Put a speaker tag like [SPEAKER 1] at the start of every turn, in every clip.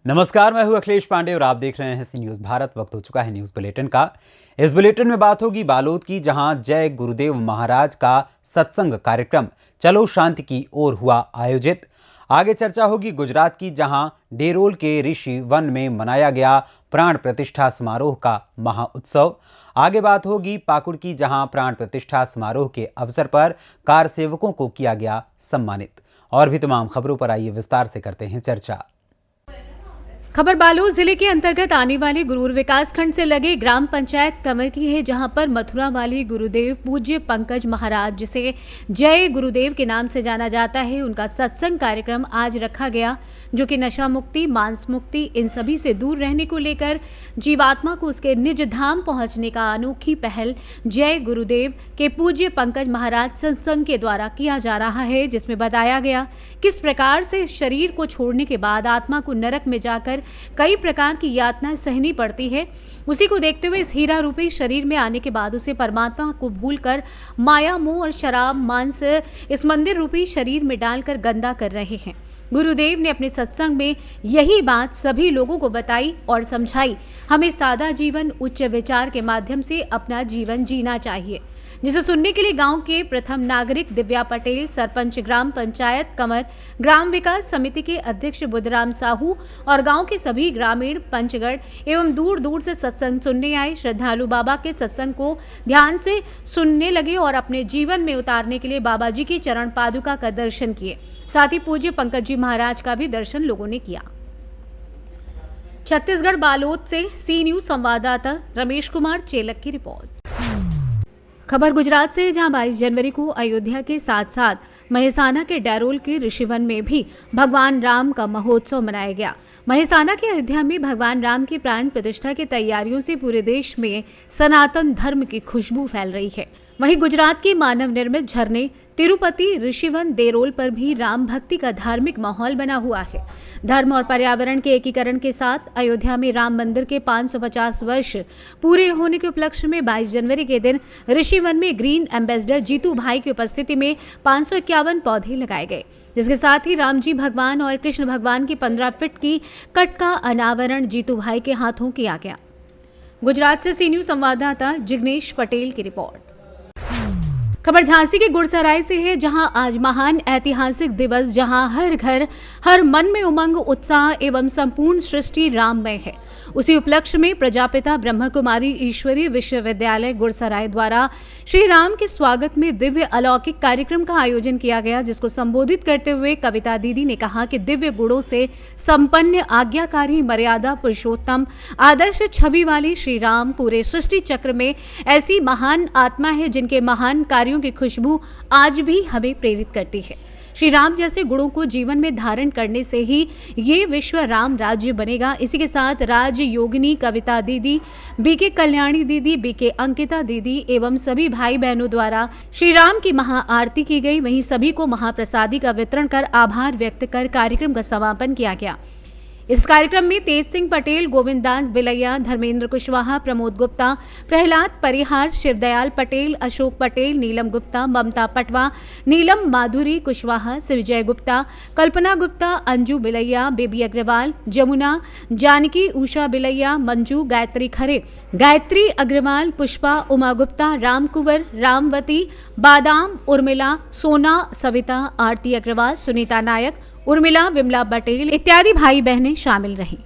[SPEAKER 1] नमस्कार, मैं हूं अखिलेश पांडे और आप देख रहे हैं सी न्यूज भारत। वक्त हो चुका है न्यूज बुलेटिन का। इस बुलेटिन में बात होगी बालोद की, जहां जय गुरुदेव महाराज का सत्संग कार्यक्रम चलो शांति की ओर हुआ आयोजित। आगे चर्चा होगी गुजरात की, जहां डेरोल के ऋषि वन में मनाया गया प्राण प्रतिष्ठा समारोह का महाउत्सव। आगे बात होगी पाकुड़ की, जहां प्राण प्रतिष्ठा समारोह के अवसर पर कार सेवकों को किया गया सम्मानित। और भी तमाम खबरों पर आइए विस्तार से करते हैं चर्चा।
[SPEAKER 2] खबर बालोद जिले के अंतर्गत आने वाले गुरूर विकास खंड से लगे ग्राम पंचायत कमर की है, जहां पर मथुरा वाले गुरुदेव पूज्य पंकज महाराज, जिसे जय गुरुदेव के नाम से जाना जाता है, उनका सत्संग कार्यक्रम आज रखा गया, जो कि नशा मुक्ति, मांस मुक्ति, इन सभी से दूर रहने को लेकर जीवात्मा को उसके निज धाम पहुंचने का अनोखी पहल जय गुरुदेव के पूज्य पंकज महाराज सत्संग के द्वारा किया जा रहा है, जिसमें बताया गया किस प्रकार से इस शरीर को छोड़ने के बाद आत्मा को नरक में जाकर कई प्रकार की यातनाएं सहनी पड़ती है। उसी को देखते हुए इस हीरा रूपी शरीर में आने के बाद उसे परमात्मा को भूलकर माया, मोह और शराब, मांस इस मंदिर रूपी शरीर में डालकर गंदा कर रहे हैं। गुरुदेव ने अपने सत्संग में यही बात सभी लोगों को बताई और समझाई। हमें सादा जीवन, उच्च विचार के माध्यम से अपना जीवन जीना चाहिए, जिसे सुनने के लिए गांव के प्रथम नागरिक दिव्या पटेल, सरपंच ग्राम पंचायत कमर, ग्राम विकास समिति के अध्यक्ष बुद्धराम साहू और गांव के सभी ग्रामीण, पंचगढ़ एवं दूर दूर से सत्संग सुनने आए श्रद्धालु बाबा के सत्संग को ध्यान से सुनने लगे और अपने जीवन में उतारने के लिए बाबा जी की चरण पादुका का दर्शन किए। साथ ही पूज्य पंकज जी महाराज का भी दर्शन लोगों ने किया। छत्तीसगढ़ बालोद से सी न्यूज संवाददाता रमेश कुमार चेलक की रिपोर्ट। खबर गुजरात से, जहां 22 जनवरी को अयोध्या के साथ साथ महेसाना के डेरोल के ऋषिवन में भी भगवान राम का महोत्सव मनाया गया। महेसाना के अयोध्या में भगवान राम की प्राण प्रतिष्ठा की तैयारियों से पूरे देश में सनातन धर्म की खुशबू फैल रही है। वहीं गुजरात के मानव निर्मित झरने तिरुपति ऋषिवन देरोल पर भी राम भक्ति का धार्मिक माहौल बना हुआ है। धर्म और पर्यावरण के एकीकरण के साथ अयोध्या में राम मंदिर के 550 वर्ष पूरे होने के उपलक्ष्य में 22 जनवरी के दिन ऋषिवन में ग्रीन एम्बेसडर जीतू भाई की उपस्थिति में 551 पौधे लगाए गए, जिसके साथ ही राम जी भगवान और कृष्ण भगवान की 15 फीट की कट का अनावरण जीतू भाई के हाथों किया गया। गुजरात से सी न्यूज संवाददाता जिग्नेश पटेल की रिपोर्ट। खबर झांसी के गुड़सराय से है, जहां आज महान ऐतिहासिक दिवस, जहां हर घर हर मन में उमंग, उत्साह एवं संपूर्ण सृष्टि राममय है। उसी उपलक्ष्य में प्रजापिता ब्रह्म कुमारी ईश्वरीय विश्वविद्यालय गुड़सराय द्वारा श्री राम के स्वागत में दिव्य अलौकिक कार्यक्रम का आयोजन किया गया, जिसको संबोधित करते हुए कविता दीदी ने कहा कि दिव्य गुणों से संपन्न, आज्ञाकारी, मर्यादा पुरुषोत्तम, आदर्श छवि वाले श्री राम पूरे सृष्टि चक्र में ऐसी महान आत्मा है, जिनके महान कार्यों की खुशबू आज भी हमें प्रेरित करती है। श्री राम जैसे गुणों को जीवन में धारण करने से ही ये विश्व राम राज्य बनेगा। इसी के साथ राज योगिनी कविता दीदी, बीके कल्याणी दीदी, बीके अंकिता दीदी एवं सभी भाई बहनों द्वारा श्री राम की महाआरती की गई। वहीं सभी को महाप्रसादी का वितरण कर आभार व्यक्त कर कार्यक्रम का समापन किया गया। इस कार्यक्रम में तेज सिंह पटेल, गोविंदास बिलैया, धर्मेंद्र कुशवाहा, प्रमोद गुप्ता, प्रहलाद परिहार, शिवदयाल पटेल, अशोक पटेल, नीलम गुप्ता, ममता पटवा, नीलम माधुरी कुशवाहा, शिवजय गुप्ता, कल्पना गुप्ता, अंजू बिलैया, बेबी अग्रवाल, जमुना, जानकी, उषा बिलैया, मंजू, गायत्री खरे, गायत्री अग्रवाल, पुष्पा, उमा गुप्ता, राम कुंवर, रामवती, बादाम, उर्मिला, सोना, सविता, आरती अग्रवाल, सुनीता नायक, उर्मिला, विमला पटेल इत्यादि भाई बहनें शामिल रहीं।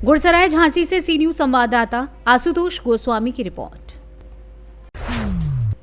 [SPEAKER 2] गुड़सराय झांसी से सी न्यूज संवाददाता आशुतोष गोस्वामी की रिपोर्ट।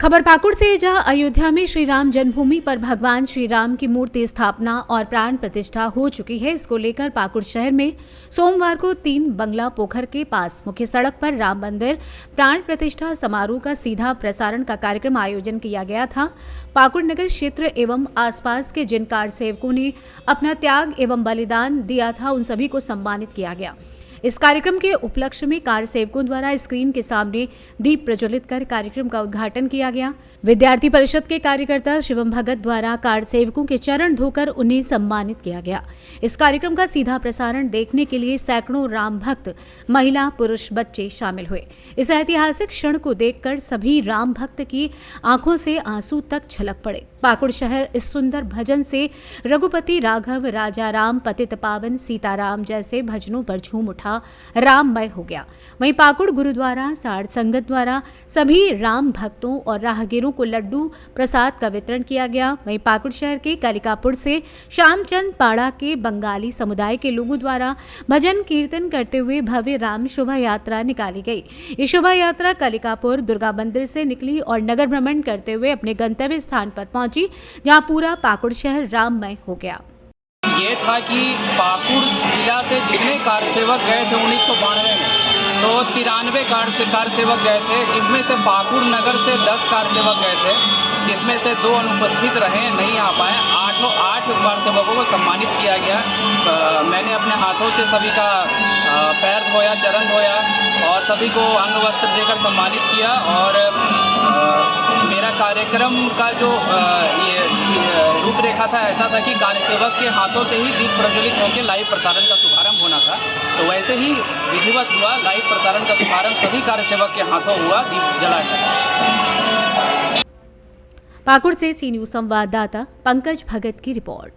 [SPEAKER 2] खबर पाकुड़ से, जहां अयोध्या में श्री राम जन्मभूमि पर भगवान श्री राम की मूर्ति स्थापना और प्राण प्रतिष्ठा हो चुकी है। इसको लेकर पाकुड़ शहर में सोमवार को 3 बंगला पोखर के पास मुख्य सड़क पर राम मंदिर प्राण प्रतिष्ठा समारोह का सीधा प्रसारण का कार्यक्रम आयोजन किया गया था। पाकुड़ नगर क्षेत्र एवं आसपास के जिन कार सेवकों ने अपना त्याग एवं बलिदान दिया था, उन सभी को सम्मानित किया गया। इस कार्यक्रम के उपलक्ष्य में कार सेवकों द्वारा स्क्रीन के सामने दीप प्रज्वलित कर कार्यक्रम का उद्घाटन किया गया। विद्यार्थी परिषद के कार्यकर्ता शिवम भगत द्वारा कार सेवकों के चरण धोकर उन्हें सम्मानित किया गया। इस कार्यक्रम का सीधा प्रसारण देखने के लिए सैकड़ों राम भक्त, महिला, पुरुष, बच्चे शामिल हुए। इस ऐतिहासिक क्षण को देखकर सभी राम भक्त की आंखों से आंसू तक छलक पड़े। पाकुड़ शहर इस सुंदर भजन से रघुपति राघव, राजा राम, पतित पावन, सीताराम जैसे भजनों पर झूम उठा, राममय हो गया। वहीं पाकुड़ गुरुद्वारा साड़ संगत द्वारा सभी राम भक्तों और राहगीरों को लड्डू प्रसाद का वितरण किया गया। वहीं पाकुड़ शहर के कालिकापुर से श्यामचंद पाड़ा के बंगाली समुदाय के लोगों द्वारा भजन कीर्तन करते हुए भव्य राम शोभा यात्रा निकाली गई। ये शोभा यात्रा कालिकापुर दुर्गा मंदिर से निकली और नगर भ्रमण करते हुए अपने गंतव्य स्थान पर पहुंची, जहां पूरा पाकुड़ शहर राममय हो गया।
[SPEAKER 3] ये था कि पाकुड़ जिला से जितने कार सेवक गए थे 1992 में, तो 93 कार सेवक गए थे, जिसमें से पाकुड़ नगर से 10 कार सेवक गए थे, जिसमें से 2 अनुपस्थित रहे, नहीं आ पाए। 8 कार सेवकों को सम्मानित किया गया। मैंने अपने हाथों से सभी का पैर धोया, चरण धोया और सभी को अंग वस्त्र देकर सम्मानित किया। और मेरा कार्यक्रम का जो ये रूपरेखा था, ऐसा था कि कार्यसेवक के हाथों से ही दीप प्रज्वलित होकर लाइव प्रसारण का शुभारंभ होना था। तो वैसे ही विधिवत हुआ, लाइव प्रसारण का शुभारंभ सभी कार्यसेवक के हाथों हुआ, दीप जलाकर।
[SPEAKER 2] पाकुड़ से सी न्यूज संवाददाता पंकज भगत की रिपोर्ट।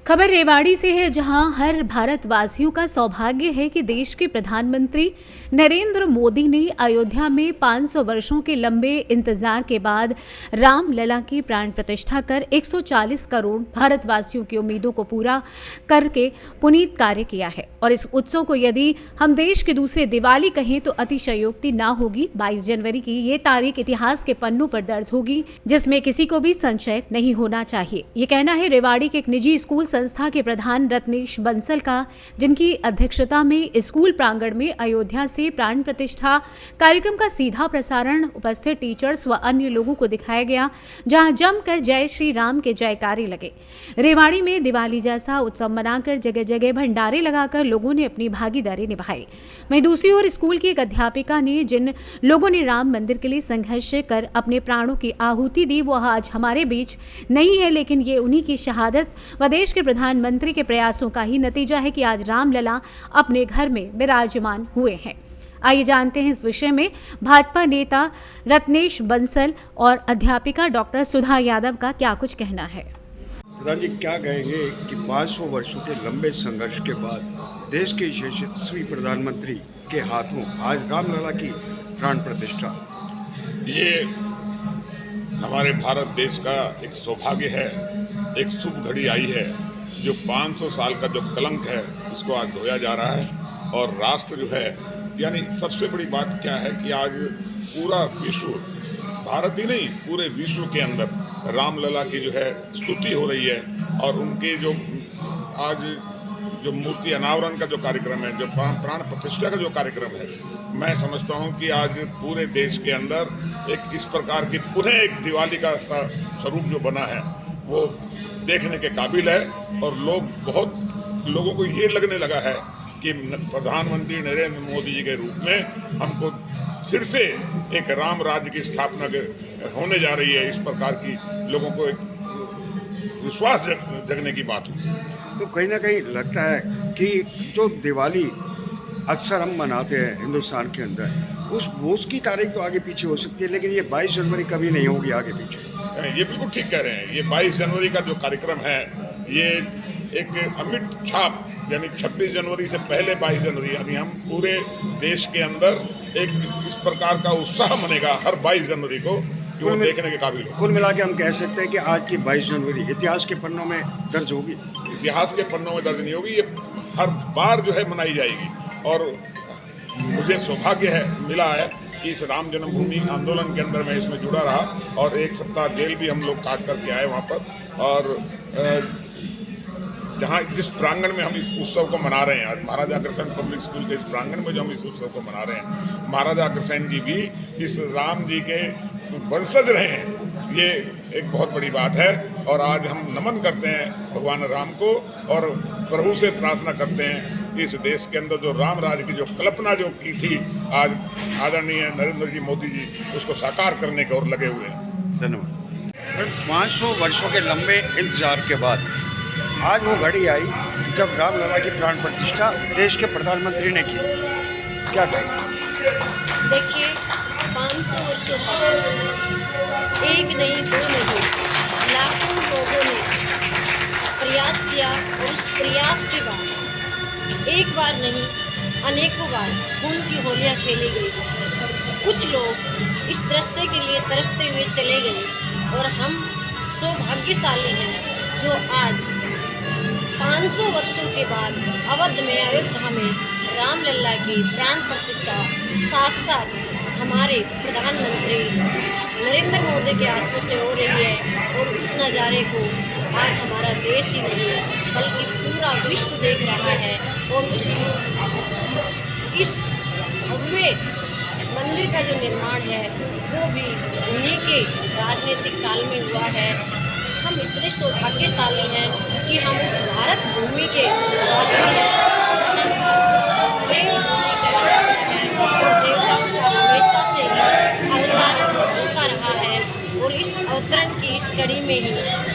[SPEAKER 2] खबर रेवाड़ी से है, जहां हर भारतवासियों का सौभाग्य है कि देश के प्रधानमंत्री नरेंद्र मोदी ने अयोध्या में 500 वर्षों के लंबे इंतजार के बाद रामलला की प्राण प्रतिष्ठा कर 140 करोड़ भारतवासियों की उम्मीदों को पूरा करके पुनीत कार्य किया है। और इस उत्सव को यदि हम देश के दूसरे दिवाली कहें तो अतिशयोक्ति ना होगी। 22 जनवरी की ये तारीख इतिहास के पन्नों पर दर्ज होगी, जिसमें किसी को भी संशय नहीं होना चाहिए। ये कहना है रेवाड़ी के एक निजी स्कूल संस्था के प्रधान रत्नेश बंसल का, जिनकी अध्यक्षता में स्कूल प्रांगण में अयोध्या से प्राण प्रतिष्ठा कार्यक्रम का सीधा प्रसारण उपस्थित टीचर्स व अन्य लोगों को दिखाया गया, जहां जमकर जय श्री राम के जयकारे लगे। रेवाड़ी में दिवाली जैसा उत्सव मनाकर जगह जगह भंडारे लगाकर लोगों ने अपनी भागीदारी निभाई। वहीं दूसरी ओर स्कूल की एक अध्यापिका ने, जिन लोगों ने राम मंदिर के लिए संघर्ष कर अपने प्राणों की आहुति दी, वो आज हमारे बीच नहीं है, लेकिन ये उन्हीं की शहादत व देश के प्रधानमंत्री के प्रयासों का ही नतीजा है कि आज रामलला अपने घर में विराजमान हुए हैं। आइए जानते हैं इस विषय में भाजपा नेता रत्नेश बंसल और अध्यापिका डॉक्टर सुधा यादव का क्या कुछ कहना है।
[SPEAKER 4] प्रधान जी, क्या कहेंगे कि 500 वर्षों के लंबे संघर्ष के बाद देश के यशस्वी प्रधानमंत्री के हाथों आज रामलला की प्राण प्रतिष्ठा?
[SPEAKER 5] ये हमारे भारत देश का एक सौभाग्य है, एक शुभ घड़ी आई है। जो 500 साल का जो कलंक है उसको आज धोया जा रहा है। और राष्ट्र जो है, यानी सबसे बड़ी बात क्या है कि आज पूरा विश्व, भारत ही नहीं पूरे विश्व के अंदर रामलला की जो है स्तुति हो रही है। और उनके जो आज जो मूर्ति अनावरण का जो कार्यक्रम है, जो प्राण प्रतिष्ठा का जो कार्यक्रम है, मैं समझता हूं कि आज पूरे देश के अंदर एक इस प्रकार की पुनः एक दिवाली का स्वरूप जो बना है वो देखने के काबिल है। और बहुत लोगों को ये लगने लगा है कि प्रधानमंत्री नरेंद्र मोदी जी के रूप में हमको फिर से एक राम राज्य की स्थापना होने जा रही है। इस प्रकार की लोगों को एक विश्वास जगने की बात हुई।
[SPEAKER 4] तो कहीं ना कहीं लगता है कि जो दिवाली अक्सर हम मनाते हैं हिंदुस्तान के अंदर, उसकी तारीख तो आगे पीछे हो सकती है, लेकिन ये 22 जनवरी कभी नहीं होगी आगे पीछे।
[SPEAKER 5] ये बिल्कुल ठीक कह रहे हैं। ये 22 जनवरी का जो कार्यक्रम है, ये एक अमिट छाप, यानी 26 जनवरी से पहले 22 जनवरी, यानी हम पूरे देश के अंदर एक इस प्रकार का उत्साह मनेगा हर 22 जनवरी को कि वो देखने के काबिल हो।
[SPEAKER 4] कुल मिला के हम कह सकते हैं कि आज की 22 जनवरी इतिहास के पन्नों में दर्ज होगी।
[SPEAKER 5] इतिहास के पन्नों में दर्ज नहीं होगी, ये हर बार जो है मनाई जाएगी। और मुझे सौभाग्य है मिला है कि इस राम जन्मभूमि आंदोलन के अंदर मैं इसमें जुड़ा रहा और 1 सप्ताह जेल भी हम लोग काट करके आए वहाँ पर। और जहाँ जिस प्रांगण में हम इस उत्सव को मना रहे हैं, आज महाराजा अग्रसेन पब्लिक स्कूल के इस प्रांगण में जो हम इस उत्सव को मना रहे हैं, महाराजा अग्रसेन जी भी इस राम जी के वंशज रहे हैं, ये एक बहुत बड़ी बात है। और आज हम नमन करते हैं भगवान राम को और प्रभु से प्रार्थना करते हैं इस देश के अंदर जो राम राज्य की जो कल्पना जो की थी, आज आदरणीय नरेंद्र जी मोदी जी उसको साकार करने की ओर लगे हुए हैं।
[SPEAKER 4] धन्यवाद। 500 वर्षों के लंबे इंतजार के बाद आज वो घड़ी आई जब रामलला की प्राण प्रतिष्ठा देश के प्रधानमंत्री ने की। क्या कहें?
[SPEAKER 6] देखिए, 500 वर्षों तक एक नहीं, दो नहीं, लाखों लोगों ने प्रयास किया और उस प्रयास के बाद एक बार नहीं, अनेकों बार खून की होलियां खेली गई। कुछ लोग इस दृश्य के लिए तरसते हुए चले गए और हम सौभाग्यशाली हैं जो आज 500 वर्षों के बाद अवध में, अयोध्या में रामलला की प्राण प्रतिष्ठा साक्षात हमारे प्रधानमंत्री नरेंद्र मोदी के हाथों से हो रही है। और उस नज़ारे को आज हमारा देश ही नहीं बल्कि पूरा विश्व देख रहा है। और इस भव्य मंदिर का जो निर्माण है वो भी उन्हीं के राजनीतिक काल में हुआ है। हम इतने सौभाग्यशाली हैं कि हम उस भारत भूमि के वासी हैं जहाँ पर प्रेम भूमि कहा जाता है और देवताओं का हमेशा से ही अवतारण होता रहा है। और इस अवतरण की इस कड़ी में ही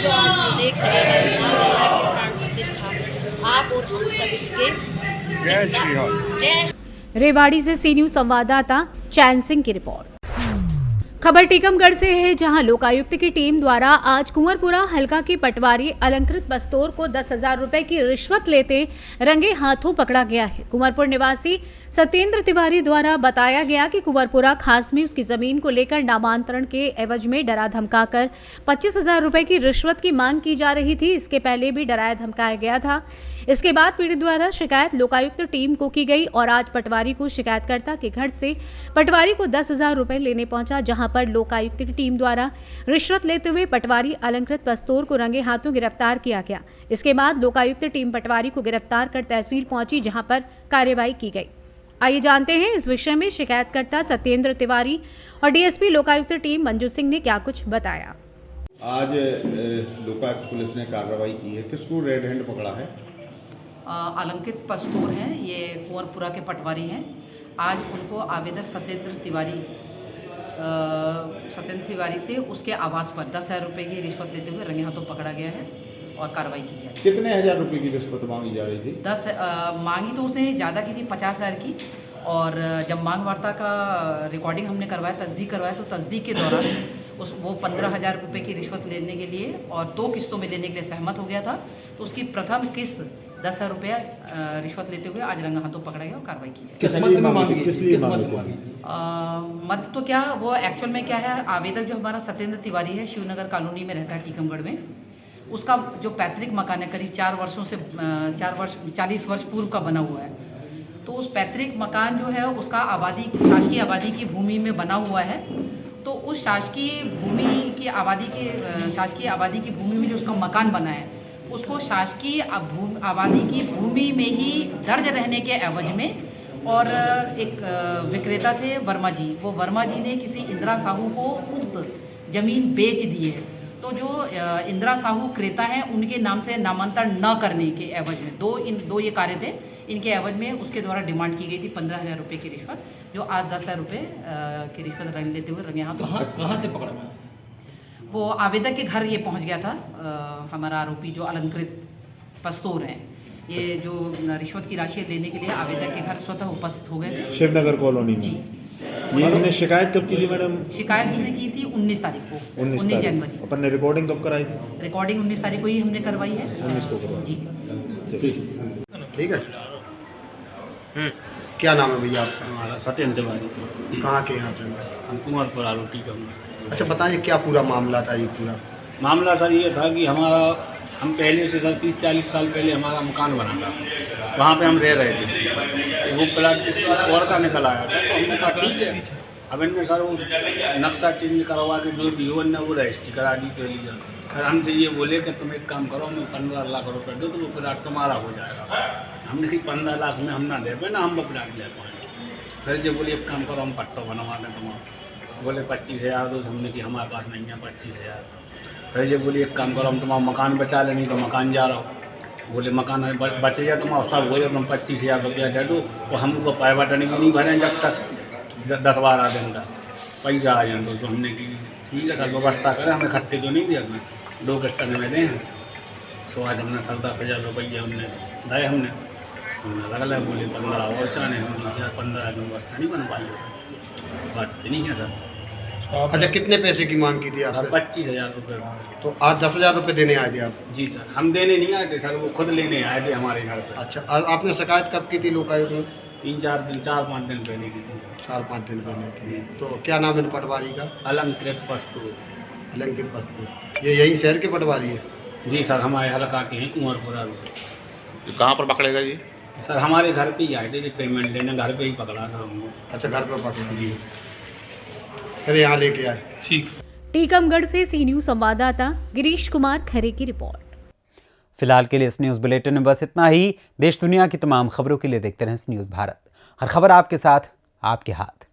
[SPEAKER 6] जो आज हम देख रहे हैं रामलला की प्राण प्रतिष्ठा, आप और हम सब इसके
[SPEAKER 4] जय श्री राम।
[SPEAKER 6] जय
[SPEAKER 2] रेवाड़ी से सी न्यूज़ संवाददाता चैन सिंह की रिपोर्ट। खबर टीकमगढ़ से है, जहां लोकायुक्त की टीम द्वारा आज कुंवरपुरा हल्का की पटवारी अलंकृत बस्तौर को 10,000 रुपए की रिश्वत लेते रंगे हाथों पकड़ा गया है। कुंवरपुर निवासी सत्येंद्र तिवारी द्वारा बताया गया कि कुंवरपुरा खास में उसकी जमीन को लेकर नामांतरण के एवज में डरा धमकाकर 25,000 रुपए की रिश्वत की मांग की जा रही थी। इसके पहले भी डराया धमकाया गया था। इसके बाद पीड़ित द्वारा शिकायत लोकायुक्त टीम को की गई और आज पटवारी को शिकायतकर्ता के घर से पटवारी को 10,000 रुपए लेने पहुंचा, जहां पर लोकायुक्त की टीम द्वारा रिश्वत लेते हुए पटवारी अलंकृत बस्तौर को रंगे हाथों गिरफ्तार किया गया। इसके बाद लोकायुक्त टीम पटवारी को गिरफ्तार कर तहसील पहुंची, जहां पर कार्रवाई की गई। आइए जानते हैं इस विषय में शिकायतकर्ता सत्येंद्र तिवारी और डीएसपी लोकायुक्त टीम मंजू सिंह ने क्या कुछ बताया।
[SPEAKER 7] आज लोकायुक्त पुलिस ने कार्रवाई की है। किसको रेड हैंड पकड़ा है?
[SPEAKER 8] अलंकृत बस्तौर हैं, ये कुंवरपुरा के पटवारी हैं। आज उनको आवेदक सत्येंद्र तिवारी से उसके आवास पर 10,000 रुपये की रिश्वत लेते हुए रंगे हाथों पकड़ा गया है और कार्रवाई की जाए।
[SPEAKER 7] कितने हजार रुपए की रिश्वत मांगी जा रही थी?
[SPEAKER 8] मांगी तो उसने ज़्यादा की थी, 50,000 की। और जब मांग वार्ता का रिकॉर्डिंग हमने करवाया, तस्दीक करवाया, तो तस्दीक के दौरान वो 15,000 रुपये की रिश्वत लेने के लिए और 2 किस्तों में देने के लिए सहमत हो गया था। तो उसकी प्रथम किस्त 10,000 रुपया रिश्वत लेते हुए आज रंगा हाथों पकड़ा गया और कार्रवाई की है।
[SPEAKER 7] किस लिए मांगी?
[SPEAKER 8] मत तो क्या, वो एक्चुअल में क्या है, आवेदक जो हमारा सत्येंद्र तिवारी है, शिवनगर कॉलोनी में रहता है टीकमगढ़ में। उसका जो पैतृक मकान है करीब 40 वर्ष पूर्व का बना हुआ है। तो उस पैतृक मकान जो है उसका शासकीय आबादी की भूमि में बना हुआ है। तो उस शासकीय आबादी की भूमि में जो उसका मकान बना है, उसको शासकीय आबादी की भूमि में ही दर्ज रहने के एवज में, और एक विक्रेता थे वर्मा जी, वो वर्मा जी ने किसी इंदिरा साहू को उक्त जमीन बेच दी है। तो जो इंदिरा साहू क्रेता हैं उनके नाम से नामांतरण न करने के एवज में दो ये कार्य थे। इनके एवज में उसके द्वारा डिमांड की गई थी 15,000 रुपये की रिश्वत, जो आज 10,000 रुपये की रिश्वत लेते हुए रंगे हाथ।
[SPEAKER 9] कहाँ से पकड़ा?
[SPEAKER 8] वो आवेदक के घर ये पहुंच गया था। हमारा आरोपी जो अलंकृत बस्तौर हैं, ये जो रिश्वत की राशि लेने के लिए आवेदक के घर स्वतः उपस्थित हो गए थे
[SPEAKER 9] शिवनगर कॉलोनी में।
[SPEAKER 8] जी।
[SPEAKER 9] ये हमने शिकायत कब की थी मैडम?
[SPEAKER 8] शिकायत इसने की थी 19 तारीख को, 19 जनवरी।
[SPEAKER 9] अपन ने रिकॉर्डिंग कब कराई थी?
[SPEAKER 8] रिकॉर्डिंग 19 तारीख को ही हमने करवाई है।
[SPEAKER 9] 19 को करवाई।
[SPEAKER 8] जी
[SPEAKER 10] ठीक है। क्या नाम है भैया आपका?
[SPEAKER 11] हमारा सत्येंद्र तिवारी।
[SPEAKER 10] कहाँ के यहाँ पे?
[SPEAKER 11] हम कुंवरपुरा रोटी का।
[SPEAKER 10] अच्छा बताइए क्या पूरा मामला था ये पूरा?
[SPEAKER 11] मामला सर ये था कि हम पहले से सर 30-40 साल पहले हमारा मकान बना था, वहाँ पे हम रह रहे थे। वो प्लाट और का निकल आया था, तो हमने कहा ठीक है। अब इनने सर वो नक्शा चेंज करवा के जो भी हो, वो रजिस्ट्री करा दी के लिए। फिर हमसे ये बोले कि तुम एक काम करो, हमें 15 लाख रुपये दो तो वो प्लाट तुम्हारा हो जाएगा। हमने कहा 15 लाख में हम ना दे पाए ना, हम वो प्लाट ले पाए। फिर जो बोले एक काम करो, हम पट्टा बनवा दें तुम्हारा। बोले 25,000 दो। हमने कि हमारे पास नहीं है 25,000। फिर जो बोली एक काम करो, हम तुम्हारा मकान बचा ले, नहीं तो मकान जा रहा हो। बोले मकान है बच गया तुम और सब हो जाए तुम 25,000 रुपया दे दो तो हमको पाए बटन भी नहीं भरे जब तक 10-12 दिन तक पैसा आ जाए तो हमने की ठीक है सर व्यवस्था करें हमें खट्टे तो नहीं दिया 2 किस्त में दें सो आज हमने 10,000 रुपये हमने दिए हमने लगल है बोले 15 और चाहे हम 15 दिन व्यवस्था नहीं बन पाई बात इतनी है सर।
[SPEAKER 10] अच्छा कितने पैसे की मांग की थी आपसे?
[SPEAKER 11] 25,000 रुपये।
[SPEAKER 10] तो आज 10,000 रुपये देने आए थे आप?
[SPEAKER 11] जी सर हम देने नहीं आए थे सर वो खुद लेने आए थे हमारे घर पे।
[SPEAKER 10] अच्छा आपने शिकायत कब की थी लोकायुक्त में?
[SPEAKER 11] 4-5 दिन पहले की थी।
[SPEAKER 10] 4-5 दिन पहले की। तो क्या नाम है पटवारी का?
[SPEAKER 11] अलंकृत पस्तूर।
[SPEAKER 10] अलंकृत पस्तूर। ये यही शहर के पटवारी है?
[SPEAKER 11] जी सर हमारे हल्का के हैं कुंवरपुरा।
[SPEAKER 9] कहाँ पर पकड़ेगा ये?
[SPEAKER 11] सर हमारे घर पे ही आए थे पेमेंट लेने घर पे ही पकड़ा था हमको।
[SPEAKER 10] अच्छा घर पर पकड़ा
[SPEAKER 11] जी
[SPEAKER 10] फिर यहाँ लेके आए?
[SPEAKER 9] ठीक।
[SPEAKER 2] टीकमगढ़ से सी न्यूज संवाददाता गिरीश कुमार खरे की रिपोर्ट।
[SPEAKER 1] फिलहाल के लिए इस न्यूज़ बुलेटिन में बस इतना ही। देश दुनिया की तमाम खबरों के लिए देखते रहें इस न्यूज़ भारत। हर खबर आपके साथ, आपके हाथ।